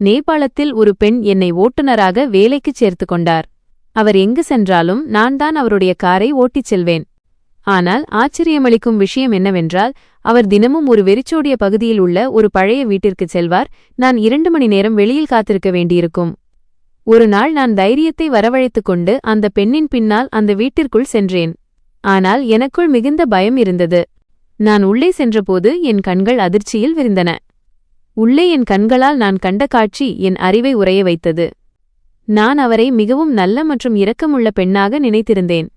நேபாளத்தில் ஒரு பெண் என்னை ஓட்டுநராக வேலைக்குச் சேர்த்து கொண்டார். அவர் எங்கு சென்றாலும் நான் தான் அவருடைய காரை ஓட்டிச் செல்வேன். ஆனால் ஆச்சரியமளிக்கும் விஷயம் என்னவென்றால், அவர் தினமும் ஒரு வெறிச்சோடிய பகுதியில் உள்ள ஒரு பழைய வீட்டிற்குச் செல்வார். நான் 2 மணி நேரம் வெளியில் காத்திருக்க வேண்டியிருக்கும். ஒரு நாள் நான் தைரியத்தை வரவழைத்துக் கொண்டு அந்த பெண்ணின் பின்னால் அந்த வீட்டிற்குள் சென்றேன். ஆனால் எனக்குள் மிகுந்த பயம் இருந்தது. நான் உள்ளே சென்றபோது என் கண்கள் அதிர்ச்சியில் விரிந்தன. உள்ளே என் கண்களால் நான் கண்ட காட்சி என் அறிவை உறைய வைத்தது. நான் அவரை மிகவும் நல்ல மற்றும் இரக்கமுள்ள பெண்ணாக நினைத்திருந்தேன்.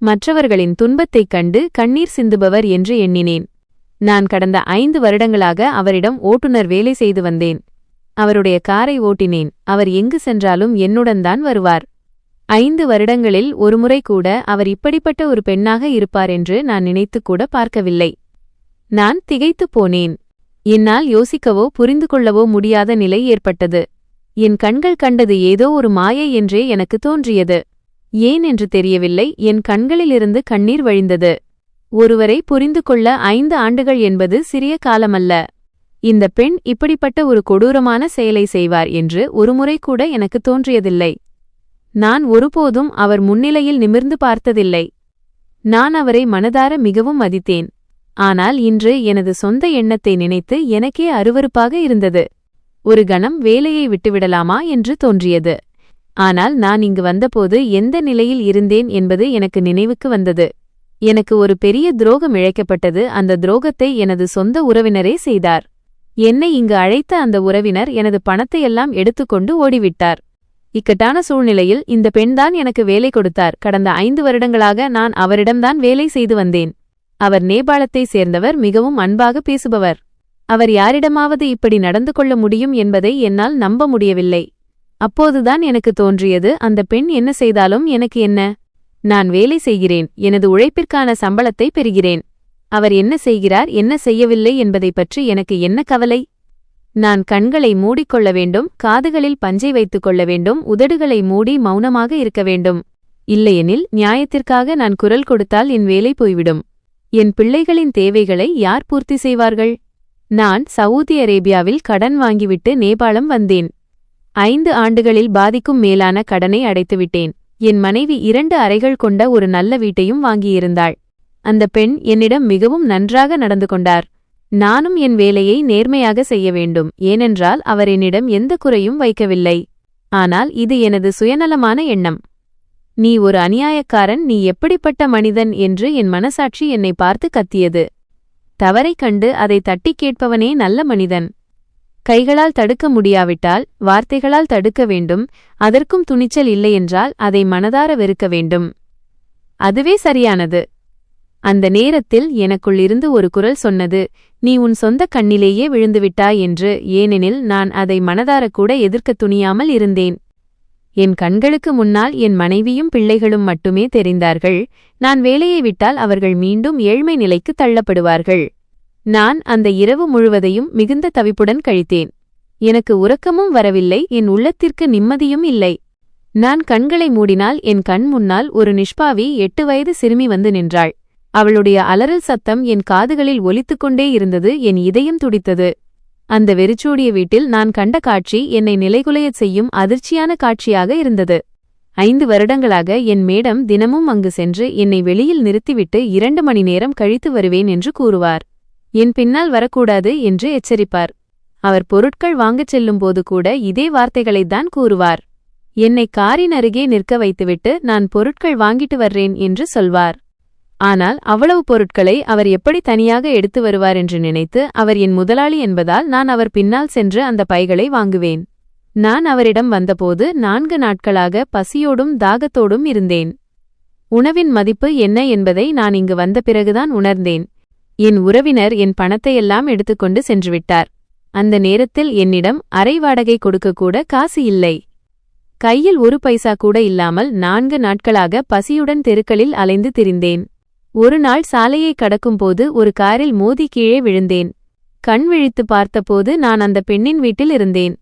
மற்றவர்களின் துன்பத்தைக் கண்டு கண்ணீர் சிந்துபவர் என்று எண்ணினேன். நான் கடந்த 5 வருடங்களாக அவரிடம் ஓட்டுநர் வேலை செய்து வந்தேன். அவருடைய காரை ஓட்டினேன். அவர் எங்கு சென்றாலும் என்னுடன் தான் வருவார். 5 வருடங்களில் ஒருமுறை கூட அவர் இப்படிப்பட்ட ஒரு பெண்ணாக இருப்பார் என்று நான் நினைத்துக்கூட பார்க்கவில்லை. நான் திகைத்துப் போனேன். என்னால் யோசிக்கவோ புரிந்து கொள்ளவோ முடியாத நிலை ஏற்பட்டது. என் கண்கள் கண்டது ஏதோ ஒரு மாயை என்றே எனக்கு தோன்றியது. ஏன் என்று தெரியவில்லை, என் கண்களிலிருந்து கண்ணீர் வழிந்தது. ஒருவரை புரிந்து கொள்ள 5 ஆண்டுகள் என்பது சிறிய காலமல்ல. இந்த பெண் இப்படிப்பட்ட ஒரு கொடூரமான செயலை செய்வார் என்று ஒருமுறை கூட எனக்கு தோன்றியதில்லை. நான் ஒருபோதும் அவர் முன்னிலையில் நிமிர்ந்து பார்த்ததில்லை. நான் அவரை மனதார மிகவும் மதித்தேன். ஆனால் இன்று எனது சொந்த எண்ணத்தை நினைத்து எனக்கே அருவருப்பாக இருந்தது. ஒரு கணம் வேலையை விட்டுவிடலாமா என்று தோன்றியது. ஆனால் நான் இங்கு வந்தபோது எந்த நிலையில் இருந்தேன் என்பது எனக்கு நினைவுக்கு வந்தது. எனக்கு ஒரு பெரிய துரோகம் இழைக்கப்பட்டது. அந்த துரோகத்தை எனது சொந்த உறவினரே செய்தார். என்னை இங்கு அழைத்த அந்த உறவினர் எனது பணத்தையெல்லாம் எடுத்துக்கொண்டு ஓடிவிட்டார். இக்கட்டான சூழ்நிலையில் இந்த பெண்தான் எனக்கு வேலை கொடுத்தார். கடந்த 5 வருடங்களாக நான் அவரிடம்தான் வேலை செய்து வந்தேன். அவர் நேபாளத்தை சேர்ந்தவர், மிகவும் அன்பாக பேசுபவர். அவர் யாரிடமாவது இப்படி நடந்து கொள்ள முடியும் என்பதை என்னால் நம்ப முடியவில்லை. அப்போதுதான் எனக்கு தோன்றியது, அந்த பெண் என்ன செய்தாலும் எனக்கு என்ன? நான் வேலை செய்கிறேன், எனது உழைப்பிற்கான சம்பளத்தை பெறுகிறேன். அவர் என்ன செய்கிறார், என்ன செய்யவில்லை என்பதை பற்றி எனக்கு என்ன கவலை? நான் கண்களை மூடிக்கொள்ள வேண்டும், காதுகளில் பஞ்சை வைத்துக் கொள்ள வேண்டும், உதடுகளை மூடி மௌனமாக இருக்க வேண்டும். இல்லையெனில் நியாயத்திற்காக நான் குரல் கொடுத்தால் என் வேலை போய்விடும். என் பிள்ளைகளின் தேவைகளை யார் பூர்த்தி செய்வார்கள்? நான் சவுதி அரேபியாவில் கடன் வாங்கிவிட்டு நேபாளம் வந்தேன். 5 ஆண்டுகளில் பாதிக்கும் மேலான கடனை அடைத்துவிட்டேன். என் மனைவி 2 அறைகள் கொண்ட ஒரு நல்ல வீட்டையும் வாங்கியிருந்தாள். அந்த பெண் என்னிடம் மிகவும் நன்றாக நடந்து கொண்டார். நானும் என் வேலையை நேர்மையாக செய்ய வேண்டும், ஏனென்றால் அவர் என்னிடம் எந்த குறையும் வைக்கவில்லை. ஆனால் இது எனது சுயநலமான எண்ணம். நீ ஒரு அநியாயக்காரன், நீ எப்படிப்பட்ட மனிதன் என்று என் மனசாட்சி என்னை பார்த்து கத்தியது. தவறைக் கண்டு அதை தட்டிக் கேட்பவனே நல்ல மனிதன். கைகளால் தடுக்க முடியாவிட்டால் வார்த்தைகளால் தடுக்க வேண்டும். அதற்கும் துணிச்சல் இல்லையென்றால் அதை மனதார வெறுக்க வேண்டும். அதுவே சரியானது. அந்த நேரத்தில் எனக்குள் இருந்து ஒரு குரல் சொன்னது, நீ உன் சொந்த கண்ணிலேயே விழுந்துவிட்டாய் என்று. ஏனெனில் நான் அதை மனதார கூட எதிர்க்க துணியாமல் இருந்தேன். என் கண்களுக்கு முன்னால் என் மனைவியும் பிள்ளைகளும் மட்டுமே தெரிந்தார்கள். நான் வேலையை விட்டால் அவர்கள் மீண்டும் ஏழ்மை நிலைக்கு தள்ளப்படுவார்கள். நான் அந்த இரவு முழுவதையும் மிகுந்த தவிப்புடன் கழித்தேன். எனக்கு உறக்கமும் வரவில்லை, என் உள்ளத்திற்கு நிம்மதியும் இல்லை. நான் கண்களை மூடினால் என் கண் முன்னால் ஒரு நிஷ்பாவி 8 வயது சிறுமி வந்து நின்றாள். அவளுடைய அலறல் சத்தம் என் காதுகளில் ஒலித்துக்கொண்டே இருந்தது. என் இதயம் துடித்தது. அந்த வெறிச்சோடிய வீட்டில் நான் கண்ட காட்சி என்னை நிலைகுலையச் செய்யும் அதிர்ச்சியான காட்சியாக இருந்தது. 5 வருடங்களாக என் மேடம் தினமும் அங்கு சென்று என்னை வெளியில் நிறுத்திவிட்டு 2 மணி நேரம் கழித்து வருவேன் என்று கூறுவார். என் பின்னால் வரக்கூடாது என்று எச்சரிப்பார். அவர் பொருட்கள் வாங்கச் செல்லும்போது கூட இதே வார்த்தைகளைத்தான் கூறுவார். என்னை காரின் அருகே நிற்க வைத்துவிட்டு நான் பொருட்கள் வாங்கிட்டு வர்றேன் என்று சொல்வார். ஆனால் அவ்வளவு பொருட்களை அவர் எப்படி தனியாக எடுத்து வருவார் என்று நினைத்து, அவர் என் முதலாளி என்பதால் நான் அவர் பின்னால் சென்று அந்த பைகளை வாங்குவேன். நான் அவரிடம் வந்தபோது 4 நாட்களாக பசியோடும் தாகத்தோடும் இருந்தேன். உணவின் மதிப்பு என்ன என்பதை நான் இங்கு வந்த பிறகுதான் உணர்ந்தேன். என் உறவினர் என் பணத்தையெல்லாம் எடுத்துக்கொண்டு சென்றுவிட்டார். அந்த நேரத்தில் என்னிடம் அரை வாடகை கொடுக்கக்கூட காசு இல்லை. கையில் 1 பைசா கூட இல்லாமல் 4 நாட்களாக பசியுடன் தெருக்களில் அலைந்து திரிந்தேன். ஒரு நாள் சாலையை கடக்கும்போது ஒரு காரில் மோதி கீழே விழுந்தேன். கண் விழித்து பார்த்தபோது நான் அந்த பெண்ணின் வீட்டில் இருந்தேன்.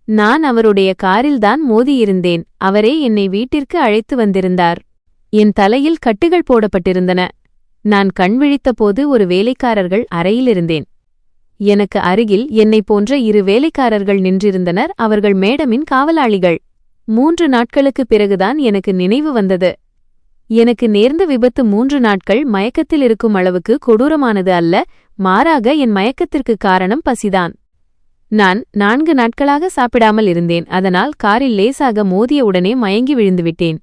நான் அவருடைய காரில்தான் மோதியிருந்தேன். அவரே என்னை வீட்டிற்கு அழைத்து வந்திருந்தார். என் தலையில் கட்டுகள் போடப்பட்டிருந்தன. நான் கண் விழித்தபோது ஒரு வேலைக்காரர்கள் அறையிலிருந்தேன். எனக்கு அருகில் என்னைப் போன்ற 2 வேலைக்காரர்கள் நின்றிருந்தனர். அவர்கள் மேடமின் காவலாளிகள். 3 நாட்களுக்குப் பிறகுதான் எனக்கு நினைவு வந்தது. எனக்கு நேர்ந்த விபத்து 3 நாட்கள் மயக்கத்தில் இருக்கும் அளவுக்கு கொடூரமானது அல்ல, மாறாக என் மயக்கத்திற்கு காரணம் பசிதான். நான் 4 நாட்களாக சாப்பிடாமல் இருந்தேன். அதனால் காரில் லேசாக மோதிய உடனே மயங்கி விழுந்துவிட்டேன்.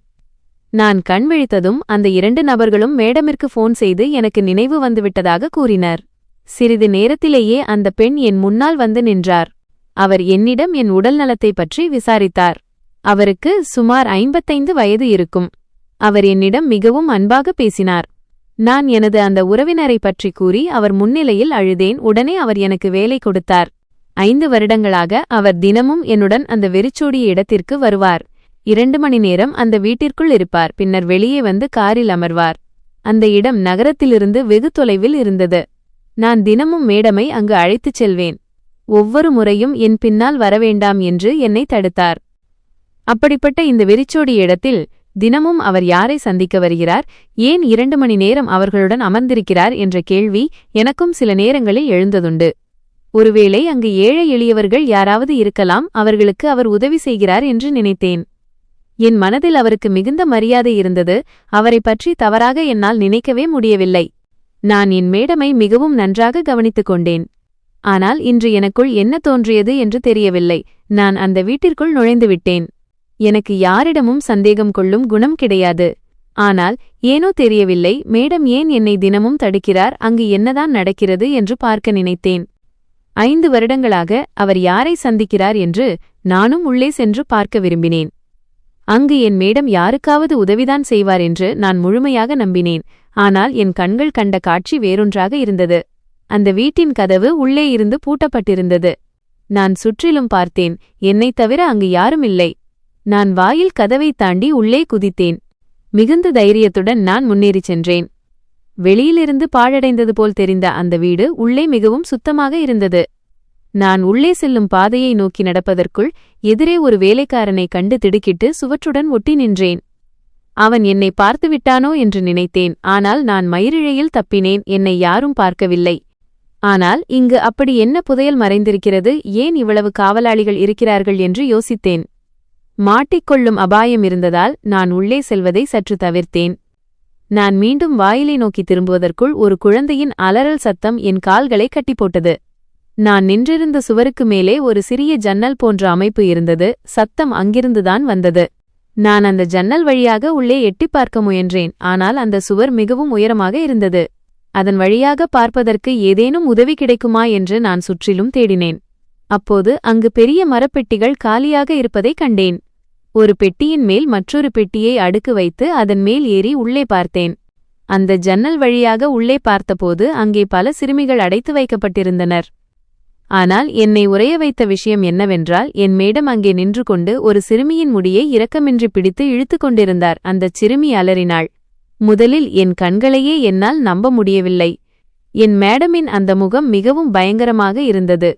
நான் கண் விழித்ததும் அந்த 2 நபர்களும் மேடமிற்கு போன் செய்து எனக்கு நினைவு வந்துவிட்டதாக கூறினர். சிறிது நேரத்திலேயே அந்த பெண் என் முன்னால் வந்து நின்றார். அவர் என்னிடம் என் உடல் நலத்தை பற்றி விசாரித்தார். அவருக்கு சுமார் 55 வயது இருக்கும். அவர் என்னிடம் மிகவும் அன்பாக பேசினார். நான் எனது அந்த உறவினரை பற்றி கூறி அவர் முன்னிலையில் அழுதேன். உடனே அவர் எனக்கு வேலை கொடுத்தார். 5 வருடங்களாக அவர் தினமும் என்னுடன் அந்த வெறிச்சோடிய இடத்திற்கு வருவார். 2 மணி நேரம் அந்த வீட்டிற்குள் இருப்பார். பின்னர் வெளியே வந்து காரில் அமர்வார். அந்த இடம் நகரத்திலிருந்து வெகு தொலைவில் இருந்தது. நான் தினமும் மேடமை அங்கு அழைத்துச் செல்வேன். ஒவ்வொரு முறையும் என் பின்னால் வரவேண்டாம் என்று என்னை தடுத்தார். அப்படிப்பட்ட இந்த வெறிச்சோடிய இடத்தில் தினமும் அவர் யாரை சந்திக்க வருகிறார், ஏன் 2 மணி நேரம் அவர்களுடன் அமர்ந்திருக்கிறார் என்ற கேள்வி எனக்கும் சில நேரங்களில் எழுந்ததுண்டு. ஒருவேளை அங்கு ஏழை எளியவர்கள் யாராவது இருக்கலாம், அவர்களுக்கு அவர் உதவி செய்கிறார் என்று நினைத்தேன். என் மனதில் அவருக்கு மிகுந்த மரியாதை இருந்தது. அவரை பற்றி தவறாக என்னால் நினைக்கவே முடியவில்லை. நான் என் மேடமை மிகவும் நன்றாக கவனித்துக் கொண்டேன். ஆனால் இன்று எனக்குள் என்ன தோன்றியது என்று தெரியவில்லை. நான் அந்த வீட்டிற்குள் நுழைந்துவிட்டேன். எனக்கு யாரிடமும் சந்தேகம் கொள்ளும் குணம் கிடையாது. ஆனால் ஏனோ தெரியவில்லை, மேடம் ஏன் என்னை தினமும் தடுக்கிறார், அங்கு என்னதான் நடக்கிறது என்று பார்க்க நினைத்தேன். 5 வருடங்களாக அவர் யாரை சந்திக்கிறார் என்று நானும் உள்ளே சென்று பார்க்க விரும்பினேன். அங்கு என் மேடம் யாருக்காவது உதவிதான் செய்வார் என்று நான் முழுமையாக நம்பினேன். ஆனால் என் கண்கள் கண்ட காட்சி வேறொன்றாக இருந்தது. அந்த வீட்டின் கதவு உள்ளே இருந்து பூட்டப்பட்டிருந்தது. நான் சுற்றிலும் பார்த்தேன். என்னைத் தவிர அங்கு யாரும் இல்லை. நான் வாயில் கதவைத் தாண்டி உள்ளே குதித்தேன். மிகுந்த தைரியத்துடன் நான் முன்னேறிச் சென்றேன். வெளியிலிருந்து பாழடைந்தது போல் தெரிந்த அந்த வீடு உள்ளே மிகவும் சுத்தமாக இருந்தது. நான் உள்ளே செல்லும் பாதையை நோக்கி நடப்பதற்குள் எதிரே ஒரு வேலைக்காரனை கண்டு திடுக்கிட்டு சுவற்றுடன் ஒட்டி நின்றேன். அவன் என்னை பார்த்துவிட்டானோ என்று நினைத்தேன். ஆனால் நான் மயிரிழையில் தப்பினேன். என்னை யாரும் பார்க்கவில்லை. ஆனால் இங்கு அப்படி என்ன புதையல் மறைந்திருக்கிறது, ஏன் இவ்வளவு காவலாளிகள் இருக்கிறார்கள் என்று யோசித்தேன். மாட்டிக்கொள்ளும் அபாயம் இருந்ததால் நான் உள்ளே செல்வதை சற்று தவிர்த்தேன். நான் மீண்டும் வாயிலை நோக்கி திரும்புவதற்குள் ஒரு குழந்தையின் அலறல் சத்தம் என் கால்களை கட்டிப்போட்டது. நான் நின்றிருந்த சுவருக்கு மேலே ஒரு சிறிய ஜன்னல் போன்ற அமைப்பு இருந்தது. சத்தம் அங்கிருந்துதான் வந்தது. நான் அந்த ஜன்னல் வழியாக உள்ளே எட்டிப் பார்க்க முயன்றேன். ஆனால் அந்த சுவர் மிகவும் உயரமாக இருந்தது. அதன் வழியாக பார்ப்பதற்கு ஏதேனும் உதவி கிடைக்குமா என்று நான் சுற்றிலும் தேடினேன். அப்போது அங்கு பெரிய மரப்பெட்டிகள் காலியாக இருப்பதைக் கண்டேன். ஒரு பெட்டியின் மேல் மற்றொரு பெட்டியை அடுக்கு வைத்து அதன் மேல் ஏறி உள்ளே பார்த்தேன். அந்த ஜன்னல் வழியாக உள்ளே பார்த்தபோது அங்கே பல சிறுமிகள் அடைத்து வைக்கப்பட்டிருந்தனர். ஆனால் என்னை உறைய வைத்த விஷயம் என்னவென்றால், என் மேடம் அங்கே நின்று கொண்டு ஒரு சிறுமியின் முடியை இரக்கமின்றி பிடித்து இழுத்து கொண்டிருந்தார். அந்தச் சிறுமி அலறினாள். முதலில் என் கண்களையே என்னால் நம்ப முடியவில்லை. என் மேடமின் அந்த முகம் மிகவும் பயங்கரமாக இருந்தது.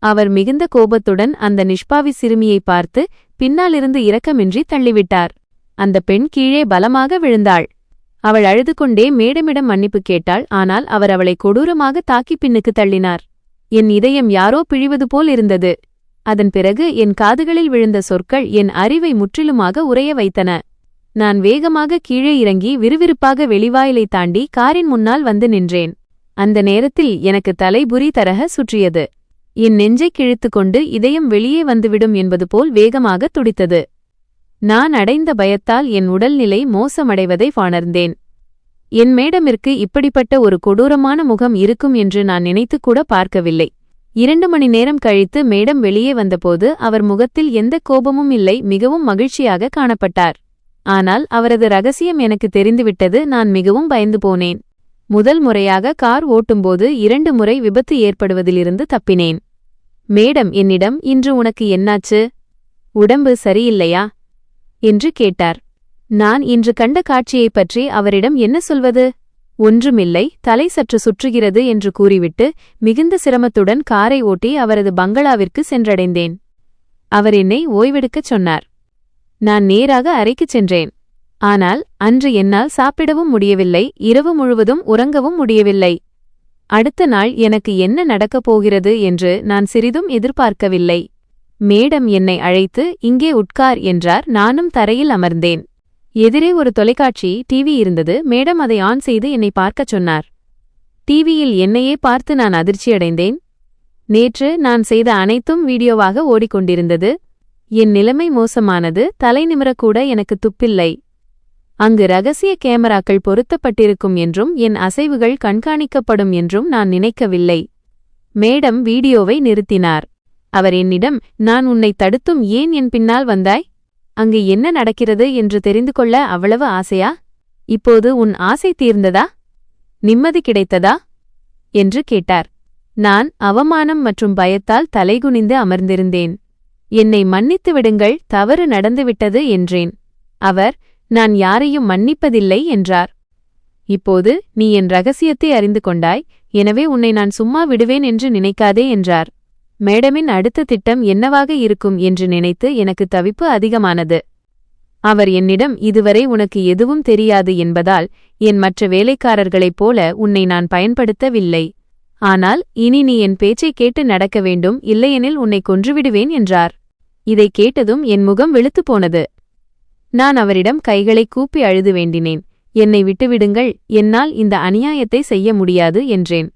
அவர் மிகுந்த கோபத்துடன் அந்த நிஷ்பாவி சிறுமியை பார்த்து பின்னாலிருந்து இரக்கமின்றி தள்ளிவிட்டார். அந்த பெண் கீழே பலமாக விழுந்தாள். அவள் அழுது கொண்டே மேடமிடம் மன்னிப்பு கேட்டாள். ஆனால் அவர் அவளை கொடூரமாக தாக்கி பின்னுக்கு தள்ளினார். என் இதயம் யாரோ பிழிவது போல் இருந்தது. அதன் பிறகு என் காதுகளில் விழுந்த சொற்கள் என் அறிவை முற்றிலுமாக உறைய வைத்தன. நான் வேகமாக கீழே இறங்கி விறுவிறுப்பாக வெளிவாயிலை தாண்டி காரின் முன்னால் வந்து நின்றேன். அந்த நேரத்தில் எனக்கு தலைபுரி தரக சுற்றியது. என் நெஞ்சைக் கிழித்துக் கொண்டு இதயம் வெளியே வந்துவிடும் என்பது போல் வேகமாக துடித்தது. நான் அடைந்த பயத்தால் என் உடல்நிலை மோசமடைவதை உணர்ந்தேன். என் மேடமிற்கு இப்படிப்பட்ட ஒரு கொடூரமான முகம் இருக்கும் என்று நான் நினைத்துக்கூட பார்க்கவில்லை. 2 மணி நேரம் கழித்து மேடம் வெளியே வந்தபோது அவர் முகத்தில் எந்த கோபமும் இல்லை, மிகவும் மகிழ்ச்சியாக காணப்பட்டார். ஆனால் அவரது ரகசியம் எனக்கு தெரிந்துவிட்டது. நான் மிகவும் பயந்து போனேன். முதல் முறையாக கார் ஓட்டும்போது 2 முறை விபத்து ஏற்படுவதிலிருந்து தப்பினேன். மேடம் என்னிடம், இன்று உனக்கு என்னாச்சு, உடம்பு சரியில்லையா என்று கேட்டார். நான் இன்று கண்ட காட்சியைப் பற்றி அவரிடம் என்ன சொல்வது? ஒன்றுமில்லை, தலை சற்று சுற்றுகிறது என்று கூறிவிட்டு மிகுந்த சிரமத்துடன் காரை ஓட்டி அவரது பங்களாவிற்கு சென்றடைந்தேன். அவர் என்னை ஓய்வெடுக்கச் சொன்னார். நான் நேராக அறைக்குச் சென்றேன். ஆனால் அன்று என்னால் சாப்பிடவும் முடியவில்லை, இரவு முழுவதும் உறங்கவும் முடியவில்லை. அடுத்த நாள் எனக்கு என்ன நடக்கப் போகிறது என்று நான் சிறிதும் எதிர்பார்க்கவில்லை. மேடம் என்னை அழைத்து இங்கே உட்கார் என்றார். நானும் தரையில் அமர்ந்தேன். எதிரே ஒரு தொலைக்காட்சி டிவி இருந்தது. மேடம் அதை ஆன் செய்து என்னை பார்க்கச் சொன்னார். டிவியில் என்னையே பார்த்து நான் அதிர்ச்சியடைந்தேன். நேற்று நான் செய்த அனைத்தும் வீடியோவாக ஓடிக்கொண்டிருந்தது. என் நிலைமை மோசமானது. தலை நிமிரக்கூட எனக்கு துப்பில்லை. அங்கு ரகசிய கேமராக்கள் பொருத்தப்பட்டிருக்கும் என்றும் என் அசைவுகள் கண்காணிக்கப்படும் என்றும் நான் நினைக்கவில்லை. மேடம் வீடியோவை நிறுத்தினார். அவர் என்னிடம், நான் உன்னை தடுத்தும் ஏன் என் பின்னால் வந்தாய்? அங்கு என்ன நடக்கிறது என்று தெரிந்து கொள்ள அவ்வளவு ஆசையா? இப்போது உன் ஆசை தீர்ந்ததா? நிம்மதி கிடைத்ததா என்று கேட்டார். நான் அவமானம் மற்றும் பயத்தால் தலைகுனிந்து அமர்ந்திருந்தேன். என்னை மன்னித்து விடுங்கள், தவறு நடந்துவிட்டது என்றேன். அவர், நான் யாரையும் மன்னிப்பதில்லை என்றார். இப்போது நீ என் ரகசியத்தை அறிந்து கொண்டாய், எனவே உன்னை நான் சும்மா விடுவேன் என்று நினைக்காதே என்றார். மேடமின் அடுத்த திட்டம் என்னவாக இருக்கும் என்று நினைத்து எனக்கு தவிப்பு அதிகமானது. அவர் என்னிடம், இதுவரை உனக்கு எதுவும் தெரியாது என்பதால் என் மற்ற வேலைக்காரர்களைப் போல உன்னை நான் பயன்படுத்தவில்லை. ஆனால் இனி நீ என் பேச்சைக் கேட்டு நடக்க வேண்டும், இல்லையெனில் உன்னை கொன்றுவிடுவேன் என்றார். இதைக் கேட்டதும் என் முகம் வெளுத்துப் போனது. நான் அவரிடம் கைகளை கூப்பி அழுது வேண்டினேன். என்னை விட்டுவிடுங்கள், என்னால் இந்த அநியாயத்தை செய்ய முடியாது என்றேன்.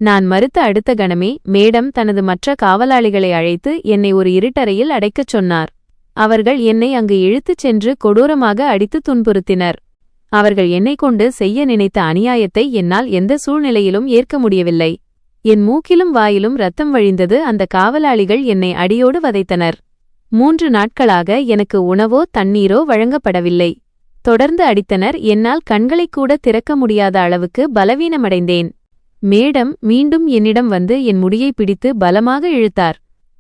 நான் மறுத்த அடுத்த கணமே மேடம் தனது மற்ற காவலாளிகளை அழைத்து என்னை ஒரு இருட்டறையில் அடைக்கச் சொன்னார். அவர்கள் என்னை அங்கு இழுத்துச் சென்று கொடூரமாக அடித்து துன்புறுத்தினர். அவர்கள் என்னைக் கொண்டு செய்ய நினைத்த அநியாயத்தை என்னால் எந்த சூழ்நிலையிலும் ஏற்க முடியவில்லை. என் மூக்கிலும் வாயிலும் இரத்தம் வழிந்தது. அந்த காவலாளிகள் என்னை அடியோடு வதைத்தனர். 3 நாட்களாக எனக்கு உணவோ தண்ணீரோ வழங்கப்படவில்லை. தொடர்ந்து அடித்தனர். என்னால் கண்களைக் கூட திறக்க முடியாத அளவுக்கு பலவீனமடைந்தேன். மேடம் மீண்டும் என்னிடம் வந்து என் முடியை பிடித்து பலமாக இழுத்தார்.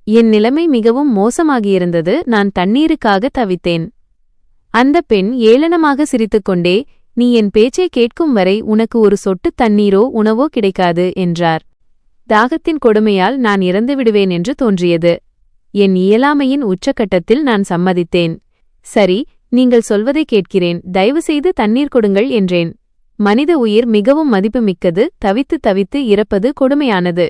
என் நிலைமை மிகவும் மோசமாகியிருந்தது. நான் தண்ணீருக்காக தவித்தேன். அந்த பெண் ஏளனமாக சிரித்துக்கொண்டே, நீ என் பேச்சை கேட்கும் வரை உனக்கு ஒரு சொட்டு தண்ணீரோ உணவோ கிடைக்காது என்றார். தாகத்தின் கொடுமையால் நான் இறந்து விடுவேன் என்று தோன்றியது. என் இயலாமையின் உச்சக்கட்டத்தில் நான் சம்மதித்தேன். சரி, நீங்கள் சொல்வதை கேட்கிறேன், தயவுசெய்து தண்ணீர் கொடுங்கள் என்றேன். மனித உயிர் மிகவும் மதிப்புமிக்கது. தவித்து தவித்து இறப்பது கொடுமையானது.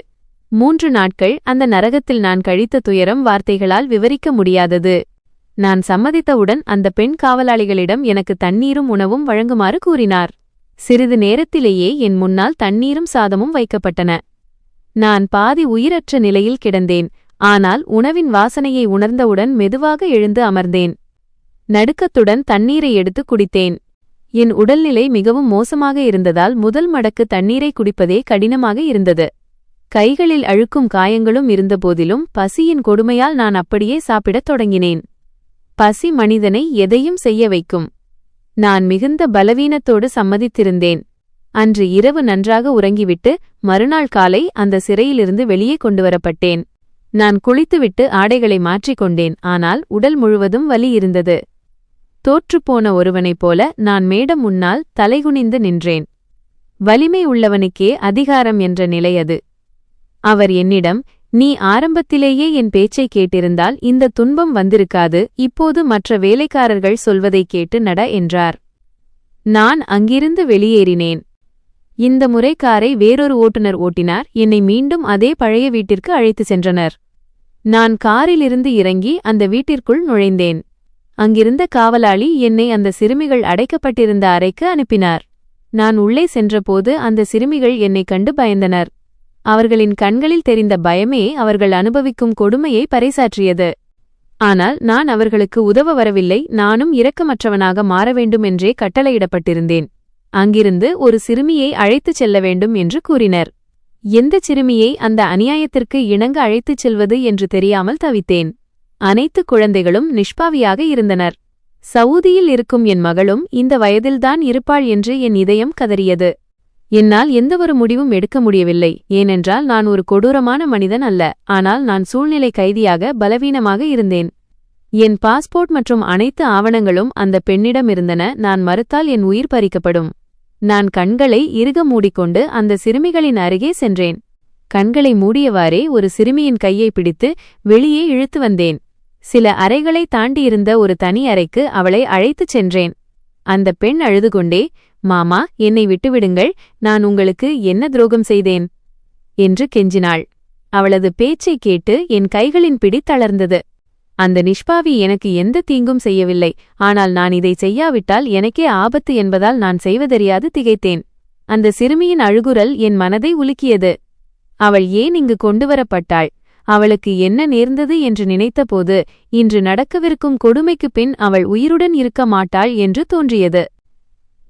3 நாட்கள் அந்த நரகத்தில் நான் கழித்த துயரம் வார்த்தைகளால் விவரிக்க முடியாதது. நான் சம்மதித்தவுடன் அந்த பெண் காவலாளிகளிடம் எனக்கு தண்ணீரும் உணவும் வழங்குமாறு கூறினார். சிறிது நேரத்திலேயே என் முன்னால் தண்ணீரும் சாதமும் வைக்கப்பட்டன. நான் பாதி உயிரற்ற நிலையில் கிடந்தேன். ஆனால் உணவின் வாசனையை உணர்ந்தவுடன் மெதுவாக எழுந்து அமர்ந்தேன். நடுக்கத்துடன் தண்ணீரை எடுத்து குடித்தேன். என் உடல்நிலை மிகவும் மோசமாக இருந்ததால் முதல் மடக்கு தண்ணீரை குடிப்பதே கடினமாக இருந்தது. கைகளில் அழுக்கும் காயங்களும் இருந்தபோதிலும் பசியின் கொடுமையால் நான் அப்படியே சாப்பிடத் தொடங்கினேன். பசி மனிதனை எதையும் செய்ய வைக்கும். நான் மிகுந்த பலவீனத்தோடு சம்மதித்திருந்தேன். அன்று இரவு நன்றாக உறங்கிவிட்டு மறுநாள் காலை அந்த சிறையிலிருந்து வெளியே கொண்டுவரப்பட்டேன். நான் குளித்துவிட்டு ஆடைகளை மாற்றிக்கொண்டேன். ஆனால் உடல் முழுவதும் வலி இருந்தது. தோற்றுப்போன ஒருவனைப் போல நான் மேடம் முன்னால் தலைகுனிந்து நின்றேன். வலிமை உள்ளவனுக்கே அதிகாரம் என்ற நிலை அது. அவர் என்னிடம், நீ ஆரம்பத்திலேயே என் பேச்சை கேட்டிருந்தால் இந்த துன்பம் வந்திருக்காது. இப்போது மற்ற வேலைக்காரர்கள் சொல்வதை கேட்டு நட என்றார். நான் அங்கிருந்து வெளியேறினேன். இந்த முறை காரை வேறொரு ஓட்டுநர் ஓட்டினார். என்னை மீண்டும் அதே பழைய வீட்டிற்கு அழைத்து சென்றனர். நான் காரிலிருந்து இறங்கி அந்த வீட்டிற்குள் நுழைந்தேன். அங்கிருந்த காவலாளி என்னை அந்த சிறுமிகள் அடைக்கப்பட்டிருந்த அறைக்கு அனுப்பினார். நான் உள்ளே சென்றபோது அந்த சிறுமிகள் என்னைக் கண்டு பயந்தனர். அவர்களின் கண்களில் தெரிந்த பயமே அவர்கள் அனுபவிக்கும் கொடுமையை பறைசாற்றியது. ஆனால் நான் அவர்களுக்கு உதவ வரவில்லை. நானும் இரக்கமற்றவனாக மாற வேண்டுமென்றே கட்டளையிடப்பட்டிருந்தேன். அங்கிருந்து ஒரு சிறுமியை அழைத்துச் செல்ல வேண்டும் என்று கூறினர். எந்தச் சிறுமியை அந்த அநியாயத்திற்கு இணங்க அழைத்துச் செல்வது என்று தெரியாமல் தவித்தேன். அனைத்து குழந்தைகளும் நிஷ்பாவியாக இருந்தனர். சவூதியில் இருக்கும் என் மகளும் இந்த வயதில்தான் இருப்பாள் என்று என் இதயம் கதறியது. என்னால் எந்தவொரு முடிவும் எடுக்க முடியவில்லை. ஏனென்றால் நான் ஒரு கொடூரமான மனிதன் அல்ல. ஆனால் நான் சூழ்நிலை கைதியாக பலவீனமாக இருந்தேன். என் பாஸ்போர்ட் மற்றும் அனைத்து ஆவணங்களும் அந்த பெண்ணிடம் இருந்தன. நான் மறுத்தால் என் உயிர் பறிக்கப்படும். நான் கண்களை இறுக மூடிக்கொண்டு அந்த சிறுமிகளின் அருகே சென்றேன். கண்களை மூடியவாறே ஒரு சிறுமியின் கையை பிடித்து வெளியே இழுத்து வந்தேன். சில அறைகளை தாண்டியிருந்த ஒரு தனி அறைக்கு அவளை அழைத்துச் சென்றேன். அந்த பெண் அழுதுகொண்டே, மாமா, என்னை விட்டுவிடுங்கள், நான் உங்களுக்கு என்ன துரோகம் செய்தேன்? என்று கெஞ்சினாள். அவளது பேச்சைக் கேட்டு என் கைகளின் பிடி தளர்ந்தது. அந்த நிஷ்பாவி எனக்கு எந்த தீங்கும் செய்யவில்லை, ஆனால் நான் இதை செய்யாவிட்டால் எனக்கே ஆபத்து என்பதால் நான் செய்வதறியாது திகைத்தேன். அந்த சிறுமியின் அழுகுரல் என் மனதை உலுக்கியது. அவள் ஏன் இங்கு கொண்டுவரப்பட்டாள்? அவளுக்கு என்ன நேர்ந்தது என்று நினைத்தபோது இன்று நடக்கவிருக்கும் கொடுமைக்குப் பின் அவள் உயிருடன் இருக்க மாட்டாள் என்று தோன்றியது.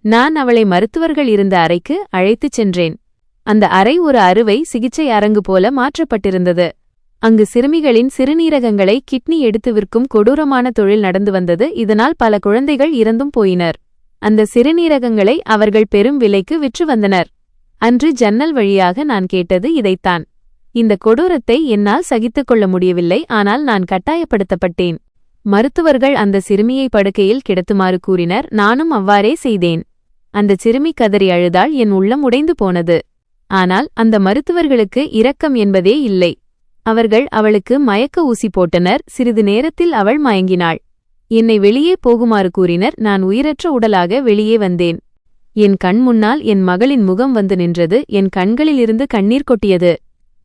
நான் அவளை மருத்துவர்கள் இருந்த அறைக்கு அழைத்துச் சென்றேன். அந்த அறை ஒரு அறுவை சிகிச்சை அரங்கு போல மாற்றப்பட்டிருந்தது. அங்கு சிறுமிகளின் சிறுநீரகங்களை கிட்னி எடுத்து விற்கும் கொடூரமான தொழில் நடந்து வந்தது. இதனால் பல குழந்தைகள் இறந்தும் போயினர். அந்த சிறுநீரகங்களை அவர்கள் பெரும் விலைக்கு விற்று வந்தனர். அன்று ஜன்னல் வழியாக நான் கேட்டது இதைத்தான். இந்த கொடூரத்தை என்னால் சகித்துக் கொள்ள முடியவில்லை, ஆனால் நான் கட்டாயப்படுத்தப்பட்டேன். மருத்துவர்கள் அந்த சிறுமியை படுக்கையில் கிடத்துமாறு கூறினர். நானும் அவ்வாறே செய்தேன். அந்த சிறுமி கதறி அழுதாள். என் உள்ளம் உடைந்து போனது. ஆனால் அந்த மருத்துவர்களுக்கு இரக்கம் என்பதே இல்லை. அவர்கள் அவளுக்கு மயக்க ஊசி போட்டனர். சிறிது நேரத்தில் அவள் மயங்கினாள். என்னை வெளியே போகுமாறு கூறினர். நான் உயிரற்ற உடலாக வெளியே வந்தேன். என் கண் முன்னால் என் மகளின் முகம் வந்து நின்றது. என் கண்களிலிருந்து கண்ணீர் கொட்டியது.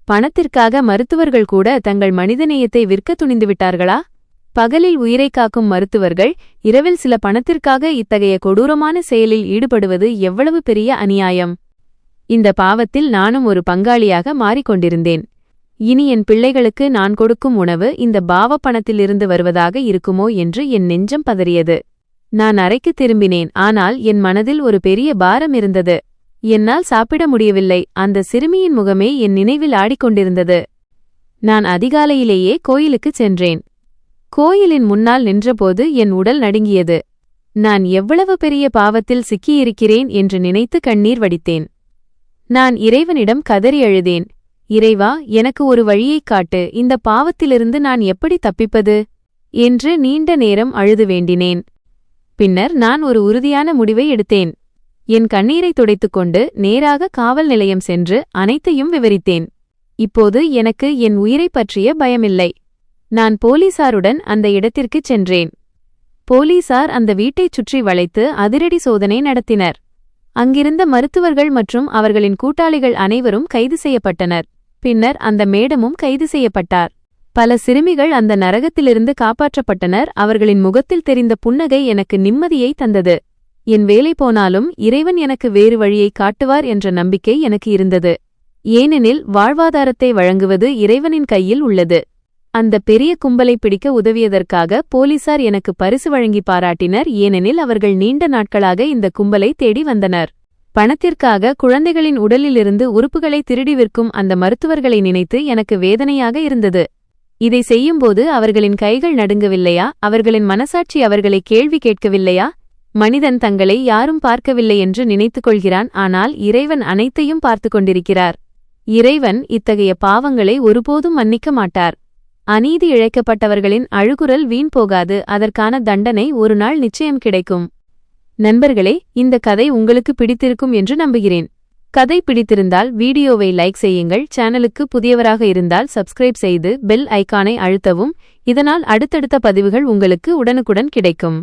பணத்திற்காக மருத்துவர்கள் கூட தங்கள் மனிதநேயத்தை விற்க துணிந்துவிட்டார்களா? பகலில் உயிரை காக்கும் மருத்துவர்கள் இரவில் சில பணத்திற்காக இத்தகைய கொடூரமான செயலில் ஈடுபடுவது எவ்வளவு பெரிய அநியாயம்! இந்த பாவத்தில் நானும் ஒரு பங்காளியாக மாறிக்கொண்டிருந்தேன். இனி என் பிள்ளைகளுக்கு நான் கொடுக்கும் உணவு இந்த பாவ பணத்திலிருந்து வருவதாக இருக்குமோ என்று என் நெஞ்சம் பதறியது. நான் அறைக்கு திரும்பினேன். ஆனால் என் மனதில் ஒரு பெரிய பாரம் இருந்தது. என்னால் சாப்பிட முடியவில்லை. அந்த சிறுமியின் முகமே என் நினைவில் ஆடிக்கொண்டிருந்தது. நான் அதிகாலையிலேயே கோயிலுக்குச் சென்றேன். கோயிலின் முன்னால் நின்றபோது என் உடல் நடுங்கியது. நான் எவ்வளவு பெரிய பாவத்தில் சிக்கியிருக்கிறேன் என்று நினைத்து கண்ணீர் வடித்தேன். நான் இறைவனிடம் கதறி அழுதேன். இறைவா, எனக்கு ஒரு வழியைக் காட்டு. இந்த பாவத்திலிருந்து நான் எப்படி தப்பிப்பது என்று நீண்ட நேரம் அழுது வேண்டினேன். பின்னர் நான் ஒரு உறுதியான முடிவை எடுத்தேன். என் கண்ணீரை துடைத்துக்கொண்டு நேராக காவல் நிலையம் சென்று அனைத்தையும் விவரித்தேன். இப்போது எனக்கு என் உயிரைப் பற்றிய பயமில்லை. நான் போலீசாருடன் அந்த இடத்திற்குச் சென்றேன். போலீசார் அந்த வீட்டைச் சுற்றி வளைத்து அதிரடி சோதனை நடத்தினர். அங்கிருந்த மருத்துவர்கள் மற்றும் அவர்களின் கூட்டாளிகள் அனைவரும் கைது செய்யப்பட்டனர். பின்னர் அந்த மேடமும் கைது செய்யப்பட்டார். பல சிறுமிகள் அந்த நரகத்திலிருந்து காப்பாற்றப்பட்டனர். அவர்களின் முகத்தில் தெரிந்த புன்னகை எனக்கு நிம்மதியை தந்தது. என் வேலை போனாலும் இறைவன் எனக்கு வேறு வழியை காட்டுவார் என்ற நம்பிக்கை எனக்கு இருந்தது. ஏனெனில் வாழ்வாதாரத்தை வழங்குவது இறைவனின் கையில் உள்ளது. அந்த பெரிய கும்பலை பிடிக்க உதவியதற்காக போலீசார் எனக்கு பரிசு வழங்கி பாராட்டினர். ஏனெனில் அவர்கள் நீண்ட நாட்களாக இந்த கும்பலை தேடி வந்தனர். பணத்திற்காக குழந்தைகளின் உடலிலிருந்து உறுப்புகளை திருடி விற்கும் அந்த மருத்துவர்களை நினைத்து எனக்கு வேதனையாக இருந்தது. இதை செய்யும்போது அவர்களின் கைகள் நடுங்கவில்லையா? அவர்களின் மனசாட்சி அவர்களை கேள்வி கேட்கவில்லையா? மனிதன் தங்களை யாரும் பார்க்கவில்லை என்று நினைத்துக் கொள்கிறான். ஆனால் இறைவன் அனைத்தையும் பார்த்து கொண்டிருக்கிறார். இறைவன் இத்தகைய பாவங்களை ஒருபோதும் மன்னிக்க மாட்டார். அநீதி இழைக்கப்பட்டவர்களின் அழுகுரல் வீண் போகாது. அதற்கான தண்டனை ஒரு நாள் நிச்சயம் கிடைக்கும். நண்பர்களே, இந்த கதை உங்களுக்கு பிடித்திருக்கும் என்று நம்புகிறேன். கதை பிடித்திருந்தால் வீடியோவை லைக் செய்யுங்கள். சேனலுக்கு புதியவராக இருந்தால் சப்ஸ்கிரைப் செய்து பெல் ஐகானை அழுத்தவும். இதனால் அடுத்தடுத்த பதிவுகள் உங்களுக்கு உடனுக்குடன் கிடைக்கும்.